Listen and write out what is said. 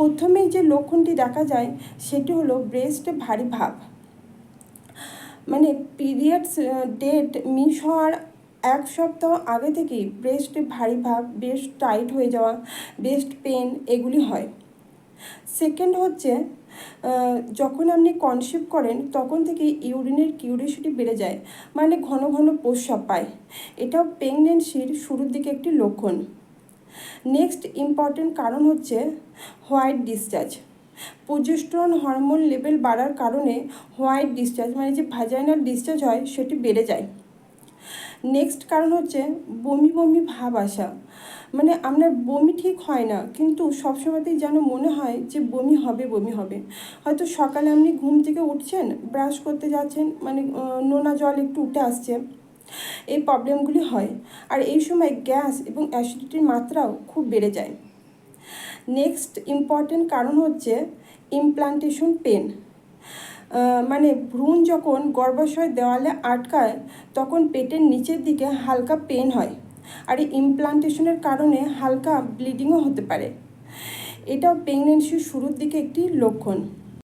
প্রথমেই যে লক্ষণটি দেখা যায় সেটি হলো ব্রেস্টে ভারী ভাব, মানে পিরিয়ডস ডেট মিস হওয়ার 1 সপ্তাহ আগে থেকেই ব্রেস্টে ভারী ভাব, ব্রেস্ট টাইট হয়ে যাওয়া, ব্রেস্ট পেন এগুলি হয়। সেকেন্ড হচ্ছে যখন আপনি কনসিভ করেন তখন থেকে ইউরিনের কিউরিসিটি বেড়ে যায়, মানে ঘন ঘন প্রস্রাব পায়। এটাও প্রেগনেন্সির শুরুর দিকে একটি লক্ষণ। নেক্সট ইম্পর্টেন্ট কারণ হচ্ছে white discharge. Progesterone hormone level বাড়ার কারণে হোয়াইট ডিসচার্জ, মানে যে ভাজাইনাল ডিসচার্জ হয় সেটি বেড়ে যায়। নেক্সট কারণ হচ্ছে বমি বমি ভাব আসা, মানে আপনার বমি ঠিক হয় না কিন্তু সবসময়তেই যেন মনে হয় যে বমি হবে বমি হবে। হয়তো সকালে আপনি ঘুম থেকে উঠছেন, ব্রাশ করতে যাচ্ছেন, মানে নোনা জল একটু উঠে আসছে, এই প্রবলেমগুলি হয়। আর এই সময় গ্যাস এবং অ্যাসিডিটির মাত্রাও খুব বেড়ে যায়। নেক্সট ইম্পর্টেন্ট কারণ হচ্ছে ইমপ্লান্টেশন পেন, মানে ভ্রূণ যখন গর্ভাশয় দেওয়ালে আটকায় তখন পেটের নিচের দিকে হালকা পেন হয়, আর এই ইমপ্লান্টেশনের কারণে হালকা ব্লিডিংও হতে পারে। এটাও প্রেগনেন্সির শুরুর দিকে একটি লক্ষণ।